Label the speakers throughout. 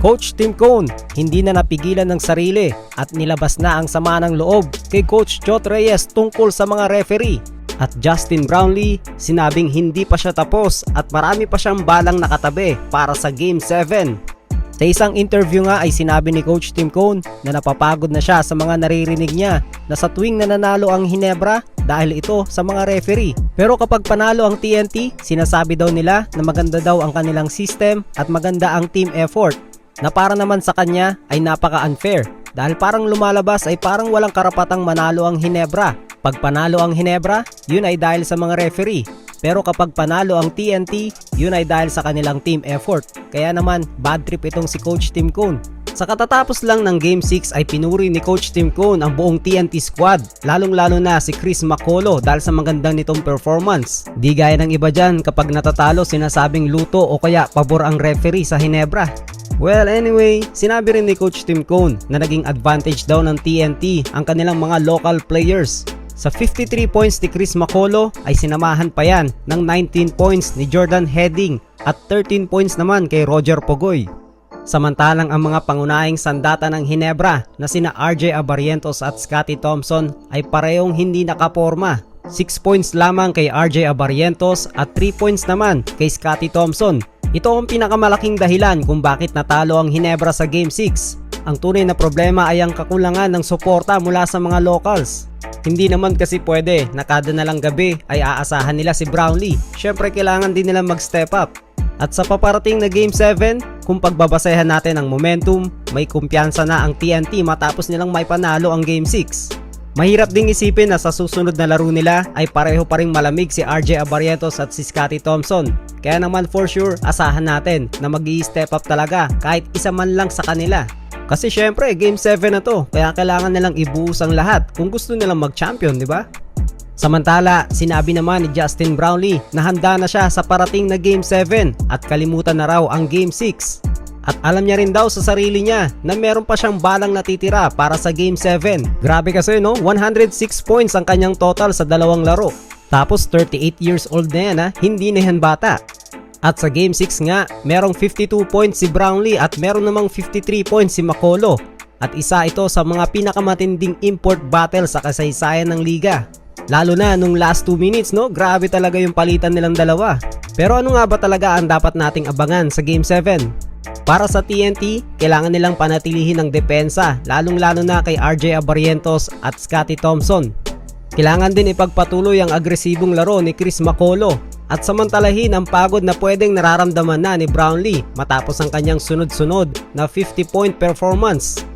Speaker 1: Coach Tim Cone hindi na napigilan ng sarili at nilabas na ang sama ng loob kay Coach Jot Reyes tungkol sa mga referee. At Justin Brownlee sinabing hindi pa siya tapos at marami pa siyang balang nakatabi para sa Game 7. Sa isang interview nga ay sinabi ni Coach Tim Cone na napapagod na siya sa mga naririnig niya na sa tuwing nananalo ang Hinebra dahil ito sa mga referee. Pero kapag panalo ang TNT, sinasabi daw nila na maganda daw ang kanilang system at maganda ang team effort, na para naman sa kanya ay napaka-unfair dahil parang lumalabas ay parang walang karapatang manalo ang Hinebra. Pag panalo ang Hinebra, yun ay dahil sa mga referee. Pero kapag panalo ang TNT, yun ay dahil sa kanilang team effort. Kaya naman, bad trip itong si Coach Tim Cone. Sa katatapos lang ng Game 6 ay pinuri ni Coach Tim Cone ang buong TNT squad, lalong-lalo na si Chris Makolo dahil sa magandang nitong performance. Di gaya ng iba dyan kapag natatalo sinasabing luto o kaya pabor ang referee sa Hinebra. Well anyway, sinabi rin ni Coach Tim Cone na naging advantage daw ng TNT ang kanilang mga local players. Sa 53 points ni Chris Makolo ay sinamahan pa yan ng 19 points ni Jordan Heading at 13 points naman kay Roger Pogoy. Samantalang ang mga pangunahing sandata ng Hinebra na sina RJ Abarientos at Scottie Thompson ay parehong hindi nakaporma. 6 points lamang kay RJ Abarientos at 3 points naman kay Scottie Thompson. Ito ang pinakamalaking dahilan kung bakit natalo ang Hinebra sa Game 6. Ang tunay na problema ay ang kakulangan ng suporta mula sa mga locals. Hindi naman kasi pwede na kada na lang gabi ay aasahan nila si Brownlee. Syempre kailangan din nila mag-step up. At sa paparating na Game 7, kung pagbabasehan natin ang momentum, may kumpiyansa na ang TNT matapos nilang may panalo ang Game 6. Mahirap ding isipin na sa susunod na laro nila ay pareho pa ring malamig si RJ Abarientos at si Scottie Thompson. Kaya naman for sure, asahan natin na mag-i-step up talaga kahit isa man lang sa kanila. Kasi syempre, Game 7 na to, kaya kailangan nilang ibuhos ang lahat kung gusto nilang mag-champion, di ba? Samantala, sinabi naman ni Justin Brownlee na handa na siya sa parating na Game 7 at kalimutan na raw ang Game 6. At alam niya rin daw sa sarili niya na meron pa siyang balang natitira para sa Game 7. Grabe kasi no, 106 points ang kanyang total sa dalawang laro. Tapos 38 years old na yan ha, hindi na yan bata. At sa Game 6 nga, merong 52 points si Brownlee at meron namang 53 points si Makolo. At isa ito sa mga pinakamatinding import battle sa kasaysayan ng liga. Lalo na nung last 2 minutes no, grabe talaga yung palitan nilang dalawa. Pero ano nga ba talaga ang dapat nating abangan sa Game 7? Para sa TNT, kailangan nilang panatilihin ang depensa, lalong-lalo na kay RJ Abarientos at Scottie Thompson. Kailangan din ipagpatuloy ang agresibong laro ni Chris Makolo at samantalahin ang pagod na pwedeng nararamdaman na ni Brownlee matapos ang kanyang sunod-sunod na 50-point performance.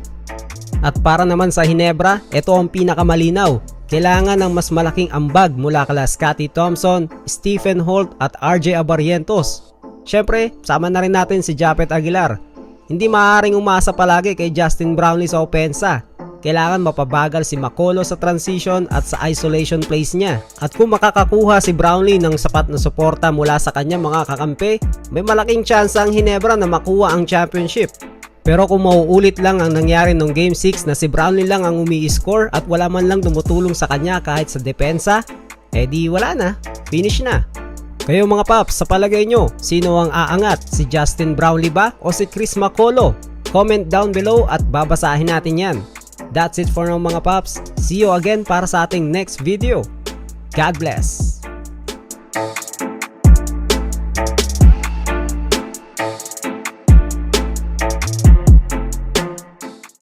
Speaker 1: At para naman sa Hinebra, ito ang pinakamalinaw. Kailangan ng mas malaking ambag mula kala Scottie Thompson, Stephen Holt at RJ Abarientos. Syempre, sama na rin natin si Japet Aguilar. Hindi maaaring umasa palagi kay Justin Brownlee sa opensa. Kailangan mapabagal si Makolo sa transition at sa isolation plays niya. At kung makakakuha si Brownlee ng sapat na suporta mula sa kanyang mga kakampi, may malaking chance ang Hinebra na makuha ang championship. Pero kung mauulit lang ang nangyari nung Game 6 na si Brownlee lang ang umi-score at wala man lang tumutulong sa kanya kahit sa depensa, edi wala na, finish na. Kayo mga paps, sa palagay nyo, sino ang aangat? Si Justin Brownlee ba o si Chris Makolo? Comment down below at babasahin natin yan. That's it for now mga paps. See you again para sa ating next video. God bless!